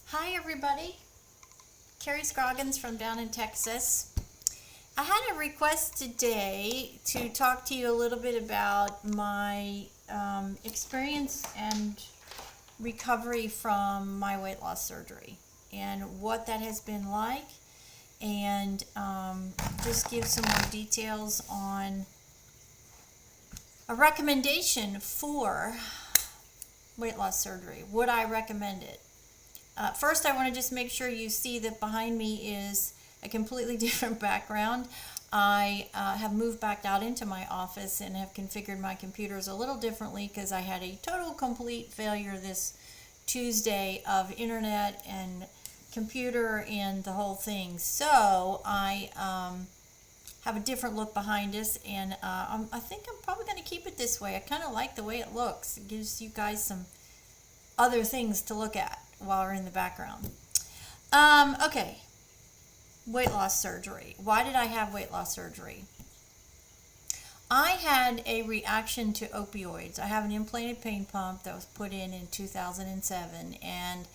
Hi, everybody. Carrie Scroggins from down in Texas. I had a request today to talk to you a little bit about my experience and recovery from my weight loss surgery and what that has been like, and just give some more details on a recommendation for weight loss surgery. Would I recommend it? First, I want to just make sure you see that behind me is a completely different background. I have moved back out into my office and have configured my computers a little differently because I had a total complete failure this Tuesday of internet and computer and the whole thing. So I have a different look behind us, and I think I'm probably going to keep it this way. I kind of like the way it looks. It gives you guys some other things to look at while we're in the background. Okay, weight loss surgery. Why did I have weight loss surgery? I had a reaction to opioids. I have an implanted pain pump that was put in 2007, and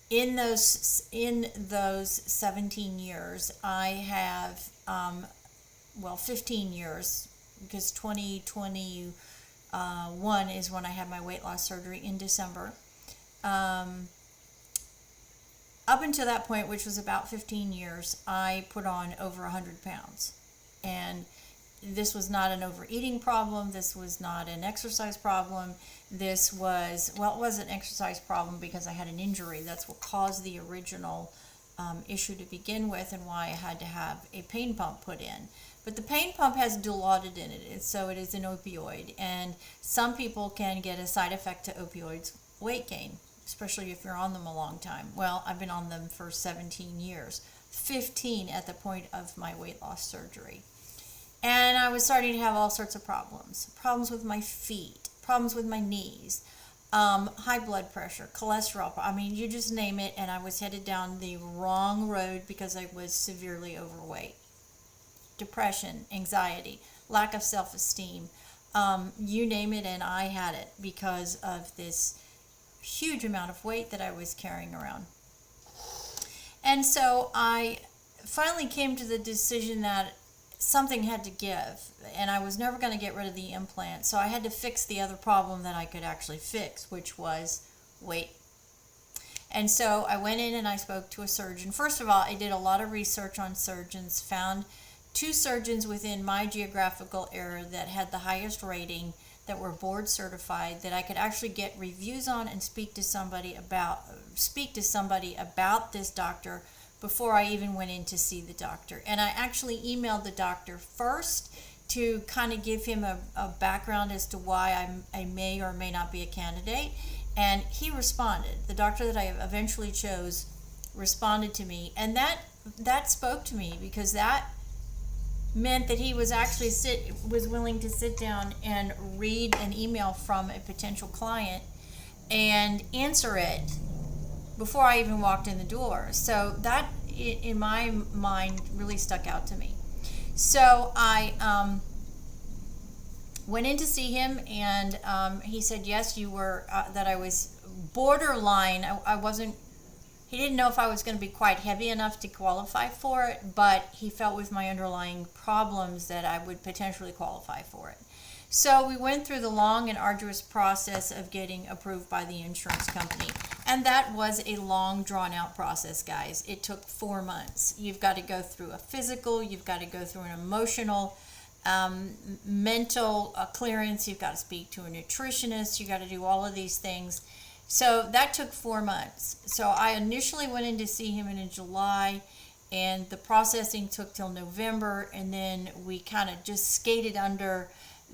in those 17 years, I have 15 years, because 2021 is when I had my weight loss surgery in December. Up until that point, which was about 15 years, I put on over 100 pounds. And this was not an overeating problem. This was not an exercise problem. This was, well, it was an exercise problem because I had an injury. That's what caused the original issue to begin with, and why I had to have a pain pump put in. But the pain pump has Dilaudid in it, so it is an opioid. And some people can get a side effect to opioids, weight gain, especially if you're on them a long time. Well, I've been on them for 17 years, 15 at the point of my weight loss surgery. And I was starting to have all sorts of problems with my feet, problems with my knees, high blood pressure, cholesterol. I mean, you just name it, and I was headed down the wrong road because I was severely overweight. Depression, anxiety, lack of self-esteem, you name it, and I had it because of this huge amount of weight that I was carrying around. And so I finally came to the decision that something had to give, and I was never going to get rid of the implant, so I had to fix the other problem that I could actually fix, which was weight. And so I went in and I spoke to a surgeon. First of all, I did a lot of research on surgeons, found two surgeons within my geographical area that had the highest rating, that were board certified, that I could actually get reviews on and speak to somebody about this doctor before I even went in to see the doctor. And I actually emailed the doctor first to kind of give him a background as to why I may or may not be a candidate. And he responded. The doctor that I eventually chose responded to me. And that spoke to me, because that meant that he was actually willing to sit down and read an email from a potential client and answer it before I even walked in the door. So that, in my mind, really stuck out to me. So I went in to see him, and he said, yes, you were, that I was borderline. I wasn't, he didn't know if I was going to be quite heavy enough to qualify for it, but he felt with my underlying problems that I would potentially qualify for it. So we went through the long and arduous process of getting approved by the insurance company. And that was a long, drawn-out process, guys. It took 4 months. You've got to go through a physical, you've got to go through an emotional, mental clearance, you've got to speak to a nutritionist, you've got to do all of these things. So that took 4 months. So I initially went in to see him in July, and the processing took till November, and then we kind of just skated under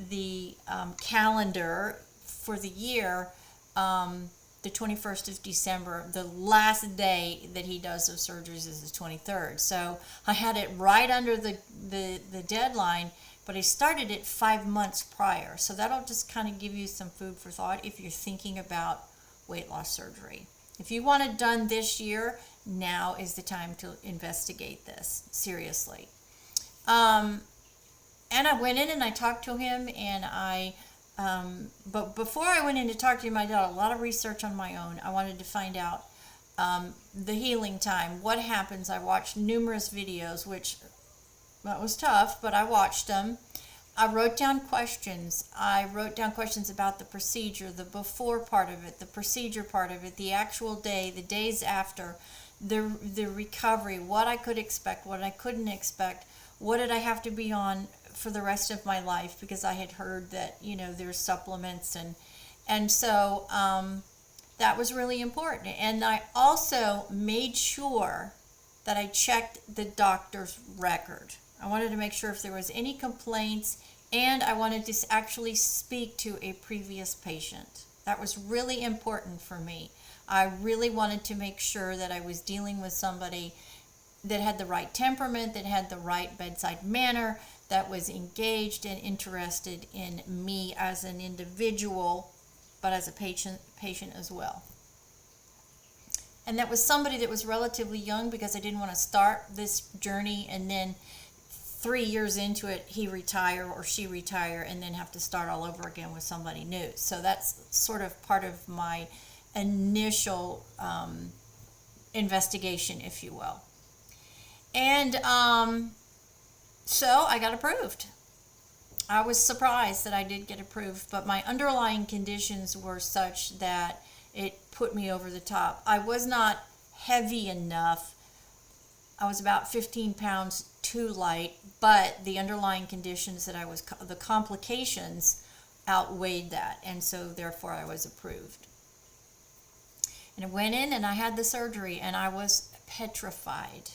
the calendar for the year, the 21st of December. The last day that he does those surgeries is the 23rd. So I had it right under the deadline, but I started it 5 months prior. So that'll just kind of give you some food for thought if you're thinking about weight loss surgery. If you want it done this year, now is the time to investigate this seriously. And I went in and I talked to him, and but before I went in to talk to him, I did a lot of research on my own. I wanted to find out the healing time, what happens. I watched numerous videos, which that was tough, but I watched them. I wrote down questions. I wrote down questions about the procedure, the before part of it, the procedure part of it, the actual day, the days after, the recovery, what I could expect, what I couldn't expect, what did I have to be on for the rest of my life, because I had heard that, there's supplements, and so that was really important. And I also made sure that I checked the doctor's record. I wanted to make sure if there was any complaints, and I wanted to actually speak to a previous patient. That was really important for me. I really wanted to make sure that I was dealing with somebody that had the right temperament, that had the right bedside manner, that was engaged and interested in me as an individual, but as a patient as well. And that was somebody that was relatively young, because I didn't want to start this journey and then 3 years into it he retire or she retire and then have to start all over again with somebody new. So that's sort of part of my initial investigation, if you will. And so I got approved. I was surprised that I did get approved, but my underlying conditions were such that it put me over the top. I was not heavy enough. I was about 15 pounds too light, but the underlying conditions that the complications outweighed that, and so therefore I was approved. And I went in and I had the surgery, and I was petrified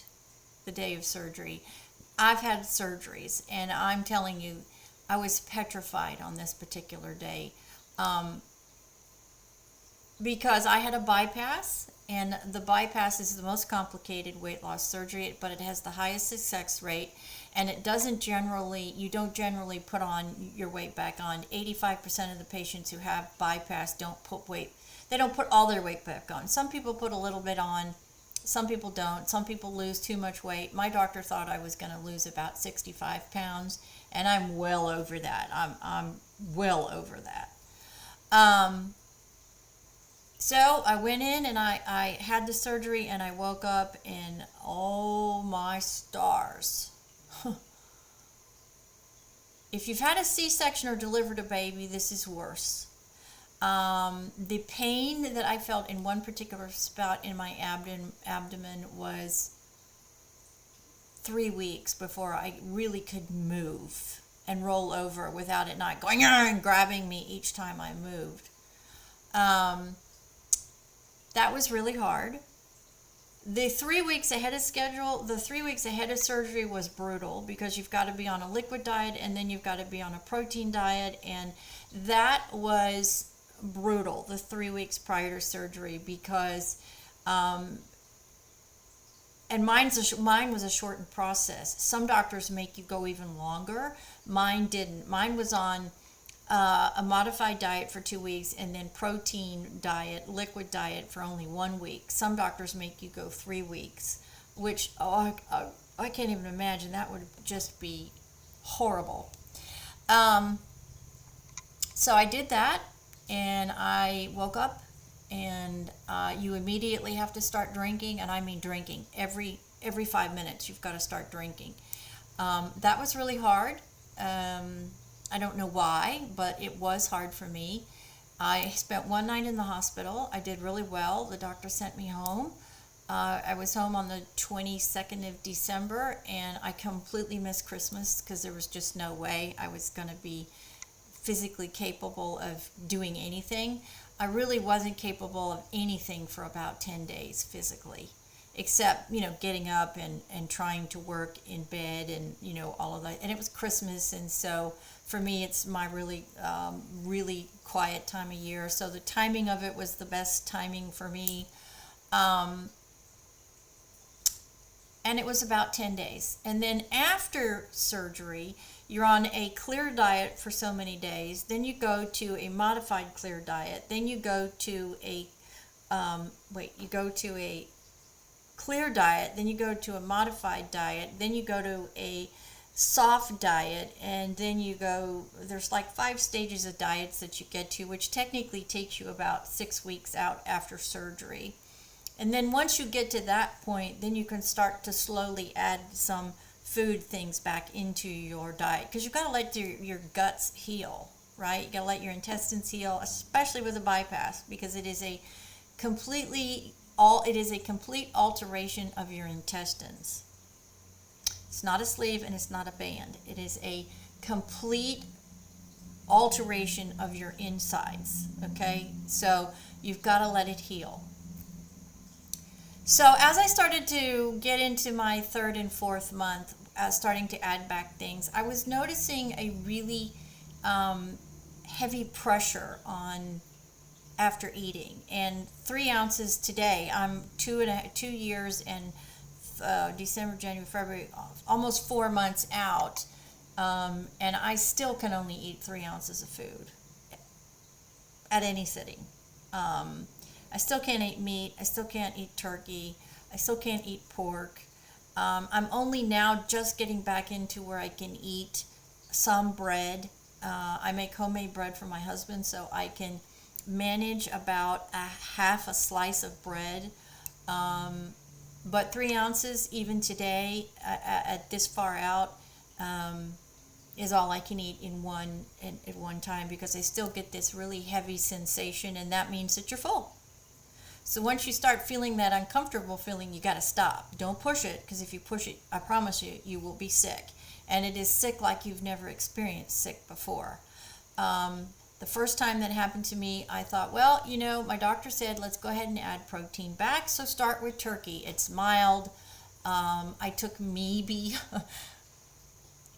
the day of surgery. I've had surgeries, and I'm telling you, I was petrified on this particular day, because I had a bypass, and the bypass is the most complicated weight loss surgery, but it has the highest success rate, and you don't generally put on your weight back on. 85% of the patients who have bypass don't put all their weight back on. Some people put a little bit on, some people don't. Some people lose too much weight. My doctor thought I was going to lose about 65 pounds, and I'm well over that. I'm well over that. So I went in and I had the surgery, and I woke up and oh my stars. If you've had a C-section or delivered a baby, this is worse. The pain that I felt in one particular spot in my abdomen was 3 weeks before I really could move and roll over without it not going and grabbing me each time I moved. That was really hard. The 3 weeks ahead of schedule, the 3 weeks ahead of surgery was brutal, because you've got to be on a liquid diet, and then you've got to be on a protein diet, and that was brutal the 3 weeks prior to surgery, because and mine was a shortened process. Some doctors make you go even longer. Mine didn't. Mine was on a modified diet for 2 weeks, and then protein diet, liquid diet for only 1 week. Some doctors make you go 3 weeks, which I can't even imagine. That would just be horrible. So I did that, and I woke up, and you immediately have to start drinking, and I mean drinking. Every 5 minutes you've got to start drinking. That was really hard. I don't know why, but it was hard for me. I spent one night in the hospital. I did really well. The doctor sent me home. I was home on the 22nd of December, and I completely missed Christmas, because there was just no way I was going to be physically capable of doing anything. I really wasn't capable of anything for about 10 days physically, except, getting up and trying to work in bed, and, all of that. And it was Christmas, and so for me, it's my really, really quiet time of year. So the timing of it was the best timing for me. And it was about 10 days. And then after surgery, you're on a clear diet for so many days. Then you go to a modified clear diet. Then you go to a clear diet. Then you go to a modified diet. Then you go to a soft diet, and then there's like 5 stages of diets that you get to, which technically takes you about 6 weeks out after surgery. And then once you get to that point, then you can start to slowly add some food things back into your diet, because you've got to let your guts heal, right? You got to let your intestines heal, especially with a bypass, because it is a complete alteration of your intestines. It's not a sleeve and it's not a band. It is a complete alteration of your insides. Okay, so you've got to let it heal. So as I started to get into my third and fourth month, starting to add back things, I was noticing a really heavy pressure on after eating. And 3 ounces today, I'm 2 years and December, January, February, almost 4 months out, and I still can only eat 3 ounces of food at any sitting. I still can't eat meat. I still can't eat turkey. I still can't eat pork. I'm only now just getting back into where I can eat some bread. I make homemade bread for my husband, so I can manage about a half a slice of bread. But 3 ounces, even today, at this far out, is all I can eat at one time, because I still get this really heavy sensation, and that means that you're full. So once you start feeling that uncomfortable feeling, you got to stop. Don't push it, because if you push it, I promise you, you will be sick. And it is sick like you've never experienced sick before. The first time that happened to me, I thought, well, my doctor said, let's go ahead and add protein back. So start with turkey. It's mild. I took maybe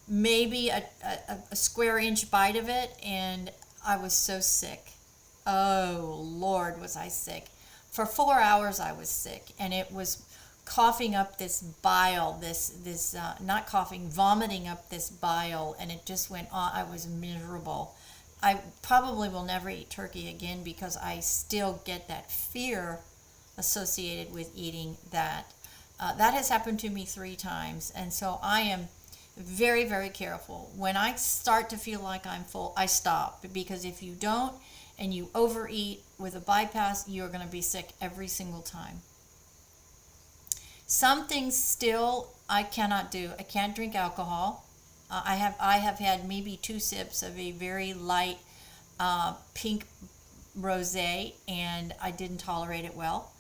a square inch bite of it, and I was so sick. Oh, Lord, was I sick. For 4 hours I was sick, and it was coughing up this bile, not coughing, vomiting up this bile, and it just went on. I was miserable. I probably will never eat turkey again, because I still get that fear associated with eating that. That has happened to me 3 times, and so I am very, very careful. When I start to feel like I'm full, I stop, because if you don't and you overeat with a bypass, you're going to be sick every single time. Some things still I cannot do. I can't drink alcohol. I have had maybe 2 sips of a very light pink rosé, and I didn't tolerate it well.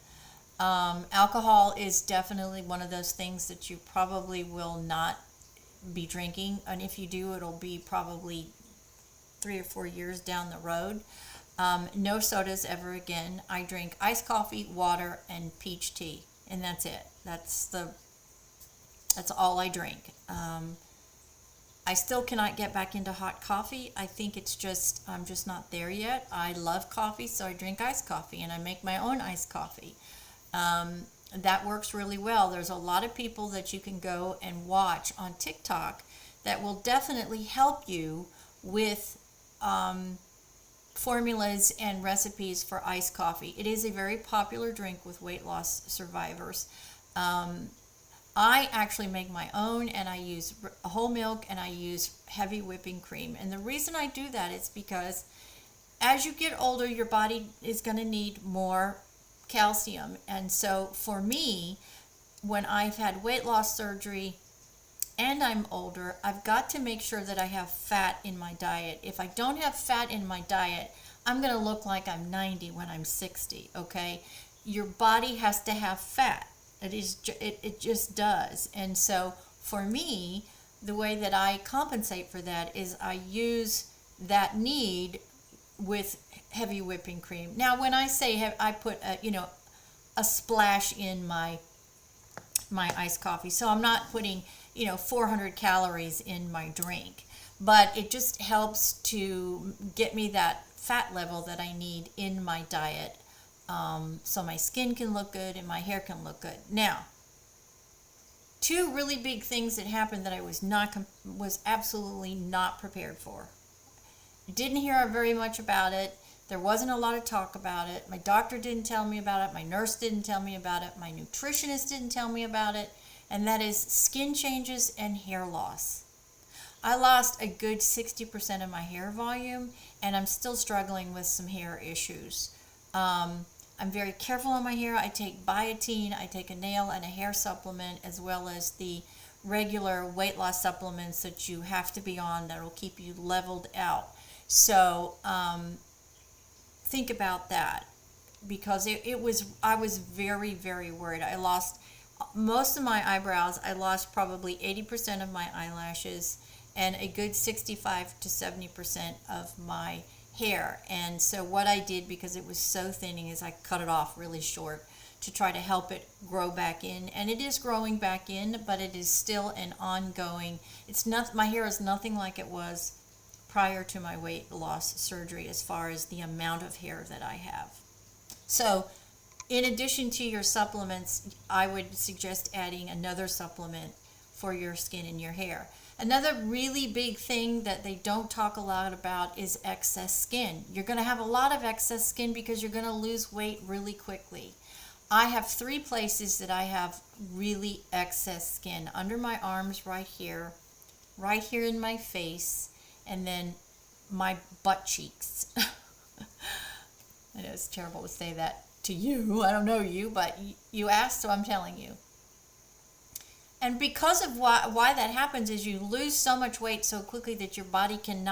Alcohol is definitely one of those things that you probably will not be drinking, and if you do, it'll be probably 3 or 4 years down the road. No sodas ever again. I drink iced coffee, water, and peach tea, and that's it. That's all I drink. I still cannot get back into hot coffee. I think I'm just not there yet. I love coffee, so I drink iced coffee, and I make my own iced coffee. That works really well. There's a lot of people that you can go and watch on TikTok that will definitely help you with formulas and recipes for iced coffee. It is a very popular drink with weight loss survivors. I actually make my own, and I use whole milk, and I use heavy whipping cream. And the reason I do that is because as you get older, your body is going to need more calcium. And so for me, when I've had weight loss surgery and I'm older, I've got to make sure that I have fat in my diet. If I don't have fat in my diet, I'm going to look like I'm 90 when I'm 60, okay? Your body has to have fat. It just does. And so for me, the way that I compensate for that is I use that need with heavy whipping cream. Now, when I say I put a splash in my iced coffee, so I'm not putting 400 calories in my drink, but it just helps to get me that fat level that I need in my diet, so my skin can look good and my hair can look good. Now, 2 really big things that happened that I was absolutely not prepared for. Didn't hear very much about it. There wasn't a lot of talk about it. My doctor didn't tell me about it. My nurse didn't tell me about it. My nutritionist didn't tell me about it. And that is skin changes and hair loss. I lost a good 60% of my hair volume, and I'm still struggling with some hair issues. I'm very careful on my hair. I take biotin, I take a nail and a hair supplement, as well as the regular weight loss supplements that you have to be on that will keep you leveled out. So think about that, because I was very, very worried. I lost most of my eyebrows. I lost probably 80% of my eyelashes and a good 65 to 70% of my hair. And so what I did, because it was so thinning, is I cut it off really short to try to help it grow back in. And it is growing back in, but it is still an ongoing, my hair is nothing like it was prior to my weight loss surgery as far as the amount of hair that I have. So in addition to your supplements, I would suggest adding another supplement for your skin and your hair. Another really big thing that they don't talk a lot about is excess skin. You're going to have a lot of excess skin because you're going to lose weight really quickly. I have 3 places that I have really excess skin: under my arms right here in my face, and then my butt cheeks. I know it's terrible to say that to you. I don't know you, but you asked, so I'm telling you. And because of why that happens is you lose so much weight so quickly that your body can't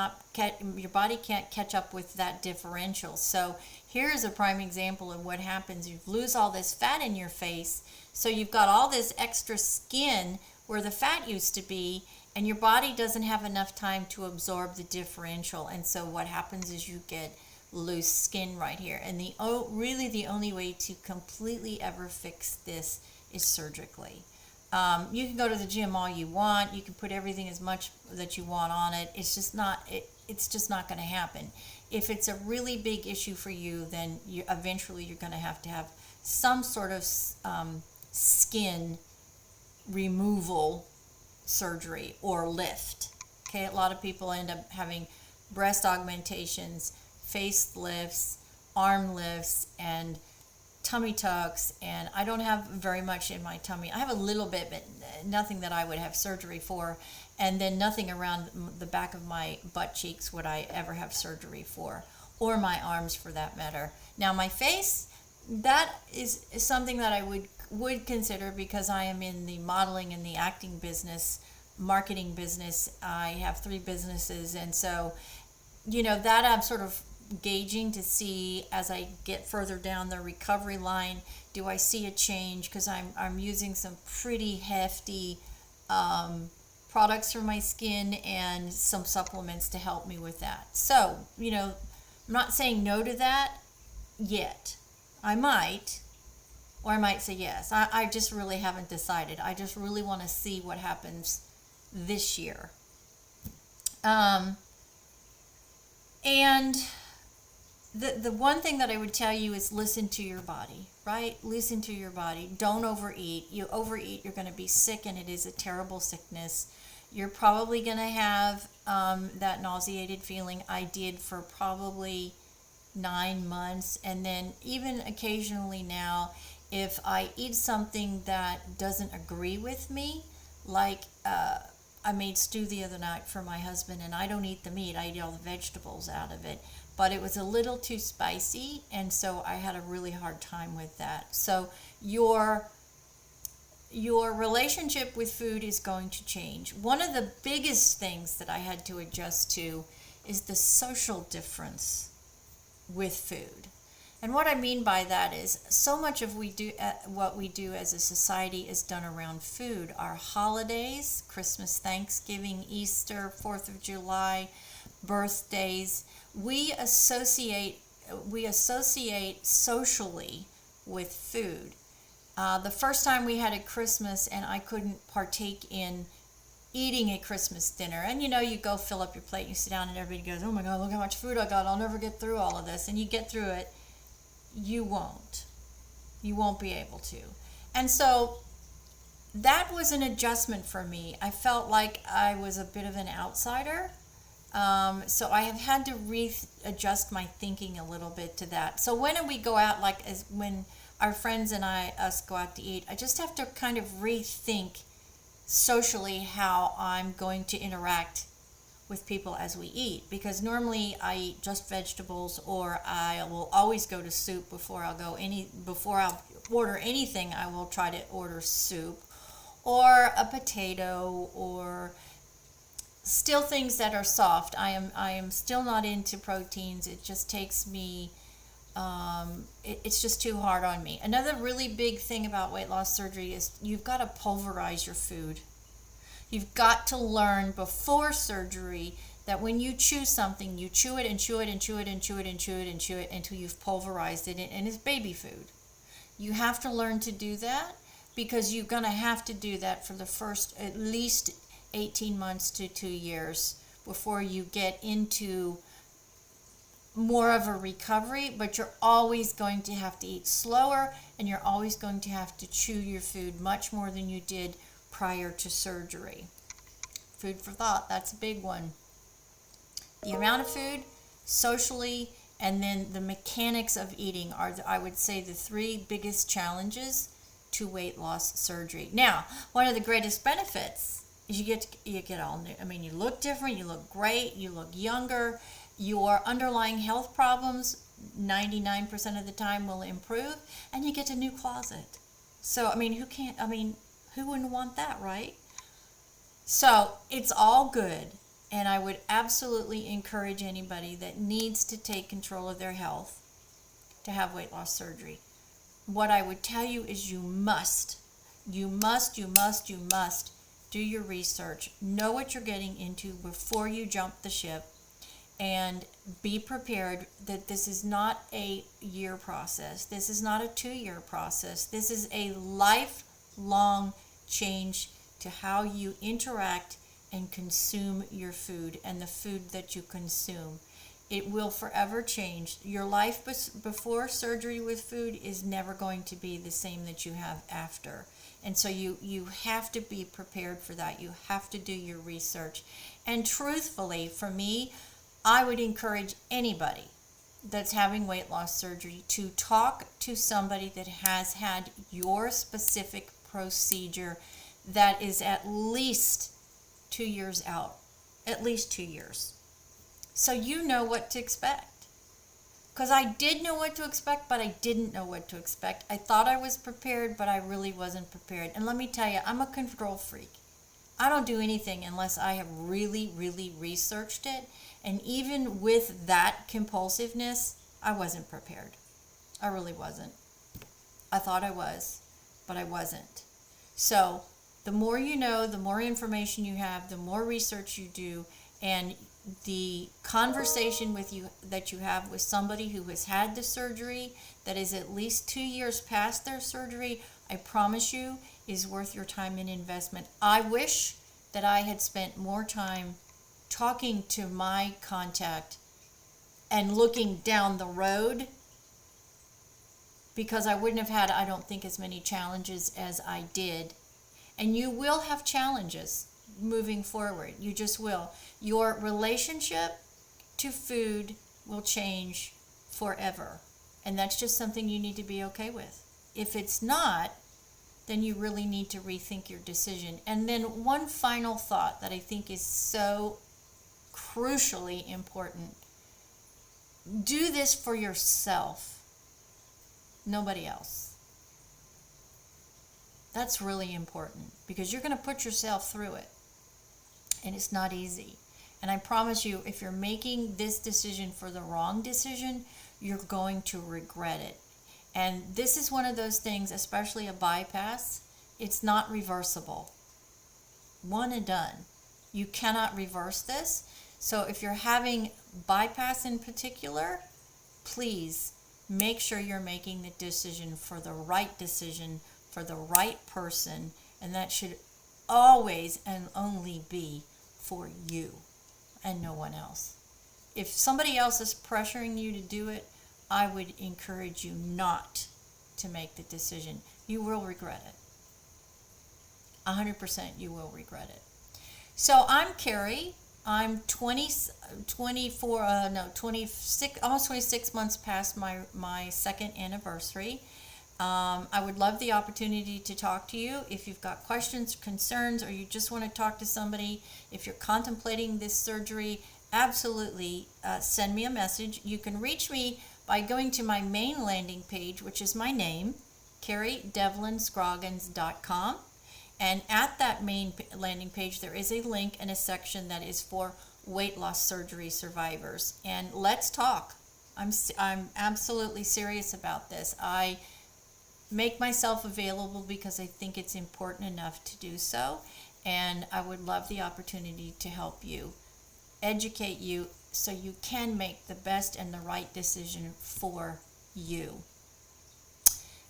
catch up with that differential. So here's a prime example of what happens. You lose all this fat in your face, so you've got all this extra skin where the fat used to be, and your body doesn't have enough time to absorb the differential. And so what happens is you get loose skin right here. And really the only way to completely ever fix this is surgically. You can go to the gym all you want. You can put everything as much that you want on it. It's just not going to happen. If it's a really big issue for you, then eventually you're going to have some sort of skin removal surgery or lift. Okay, a lot of people end up having breast augmentations, face lifts, arm lifts, and tummy tucks, and I don't have very much in my tummy. I have a little bit, but nothing that I would have surgery for, and then nothing around the back of my butt cheeks would I ever have surgery for, or my arms for that matter. Now my face, that is something that I would consider, because I am in the modeling and the acting business, marketing business. I have 3 businesses, and so that I'm sort of gauging to see, as I get further down the recovery line, do I see a change, because I'm using some pretty hefty products for my skin and some supplements to help me with that. So I'm not saying no to that yet. I might, or I might say yes. I just really haven't decided. I just really want to see what happens this year. And the one thing that I would tell you is listen to your body, right? Listen to your body. Don't overeat. You overeat, you're going to be sick, and it is a terrible sickness. You're probably going to have that nauseated feeling. I did for probably 9 months. And then even occasionally now, if I eat something that doesn't agree with me, like I made stew the other night for my husband, and I don't eat the meat. I eat all the vegetables out of it. But it was a little too spicy, and so I had a really hard time with that. So your relationship with food is going to change. One of the biggest things that I had to adjust to is the social difference with food. And what I mean by that is, so much of what we do as a society is done around food. Our holidays, Christmas, Thanksgiving, Easter, 4th of July, birthdays, we associate socially with food. The first time we had a Christmas and I couldn't partake in eating a Christmas dinner, and you go fill up your plate and you sit down and everybody goes, oh my God, look how much food I got, I'll never get through all of this. And you get through it. You won't be able to. And so that was an adjustment for me. I felt like I was a bit of an outsider. So I have had to readjust my thinking a little bit to that. So when we go out, when our friends and us go out to eat, I just have to kind of rethink socially how I'm going to interact with people as we eat, because normally I eat just vegetables, or I will always go to soup before I'll order anything. I will try to order soup or a potato, or still things that are soft. I am still not into proteins. It just takes me it's just too hard on me. Another really big thing about weight loss surgery is you've got to pulverize your food. You've got to learn before surgery that when you chew something, you chew it and chew it and chew it and chew it and chew it and chew it until you've pulverized it, and it's baby food. You have to learn to do that, because you're going to have to do that for the first at least 18 months to 2 years before you get into more of a recovery. But you're always going to have to eat slower, and you're always going to have to chew your food much more than you did prior to surgery. Food for thought, that's a big one. The amount of food, socially, and then the mechanics of eating are, I would say, the three biggest challenges to weight loss surgery. Now, one of the greatest benefits is you get all new. I mean, you look different, you look great, you look younger. Your underlying health problems 99% of the time will improve, and you get a new closet. So, I mean, who wouldn't want that, right? So, it's all good, and I would absolutely encourage anybody that needs to take control of their health to have weight loss surgery. What I would tell you is you must do your research, know what you're getting into before you jump the ship, and be prepared that this is not a year process. This is not a 2-year process. This is a lifelong change to how you interact and consume your food and the food that you consume. It will forever change. Your life before surgery with food is never going to be the same that you have after. And so you have to be prepared for that. You have to do your research. And truthfully, for me, I would encourage anybody that's having weight loss surgery to talk to somebody that has had your specific procedure that is at least 2 years out. At least 2 years. So you know what to expect. Because I did know what to expect, but I didn't know what to expect. I thought I was prepared, but I really wasn't prepared. And let me tell you, I'm a control freak. I don't do anything unless I have really, really researched it. And even with that compulsiveness, I wasn't prepared. I really wasn't. I thought I was, but I wasn't. So the more you know, the more information you have, the more research you do, and the conversation with you that you have with somebody who has had the surgery that is at least 2 years past their surgery, I promise you, is worth your time and investment. I wish that I had spent more time talking to my contact and looking down the road, because I wouldn't have had, I don't think, as many challenges as I did. And you will have challenges moving forward. You just will. Your relationship to food will change forever. And that's just something you need to be okay with. If it's not, then you really need to rethink your decision. And then one final thought that I think is so crucially important. Do this for yourself, nobody else. That's really important, because you're going to put yourself through it, and it's not easy. And I promise you, if you're making this decision for the wrong decision, you're going to regret it. And this is one of those things, especially a bypass, it's not reversible. One and done. You cannot reverse this. So if you're having bypass in particular, please make sure you're making the decision for the right decision, for the right person, and that should always and only be for you and no one else. If somebody else is pressuring you to do it, I would encourage you not to make the decision. You will regret it. 100% you will regret it. So I'm Carrie. I'm 26, almost 26 months past my second anniversary. I would love the opportunity to talk to you. If you've got questions, concerns, or you just want to talk to somebody, if you're contemplating this surgery, absolutely send me a message. You can reach me by going to my main landing page, which is my name, CarrieDevlinscroggins.com. And at that main landing page, there is a link and a section that is for weight loss surgery survivors. And let's talk. I'm absolutely serious about this. I make myself available because I think it's important enough to do so. And I would love the opportunity to help you, educate you, so you can make the best and the right decision for you.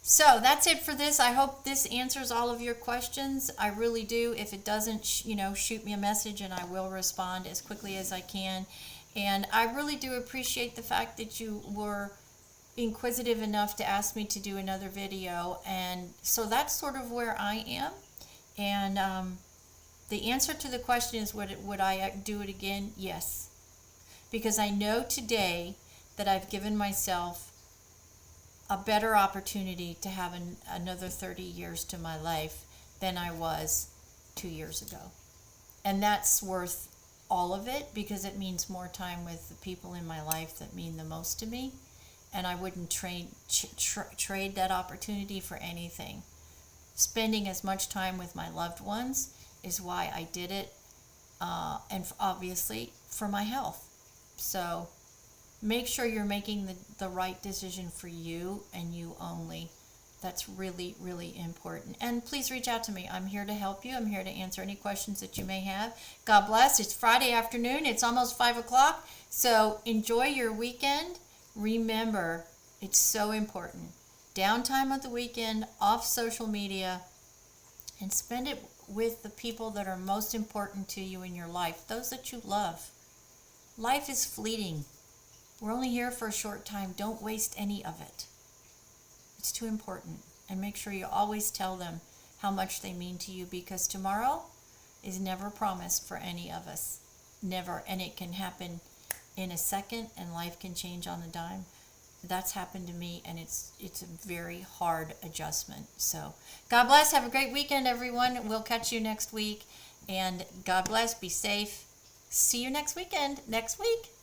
So that's it for this. I hope this answers all of your questions. I really do. If it doesn't, shoot me a message and I will respond as quickly as I can. And I really do appreciate the fact that you were inquisitive enough to ask me to do another video. And so that's sort of where I am. And the answer to the question is, would I do it again? Yes. Because I know today that I've given myself a better opportunity to have another 30 years to my life than I was 2 years ago. And that's worth all of it, because it means more time with the people in my life that mean the most to me. And I wouldn't trade that opportunity for anything. Spending as much time with my loved ones is why I did it, and obviously for my health. So make sure you're making the right decision for you and you only. That's really, really important. And please reach out to me. I'm here to help you. I'm here to answer any questions that you may have. God bless. It's Friday afternoon. It's almost 5 o'clock. So enjoy your weekend. Remember, it's so important. Downtime of the weekend, off social media, and spend it with the people that are most important to you in your life, those that you love. Life is fleeting. We're only here for a short time. Don't waste any of it. It's too important. And make sure you always tell them how much they mean to you, because tomorrow is never promised for any of us. Never. And it can happen in a second, and life can change on a dime. That's happened to me, and it's a very hard adjustment. So God bless. Have a great weekend, everyone. We'll catch you next week. And God bless. Be safe. See you next week.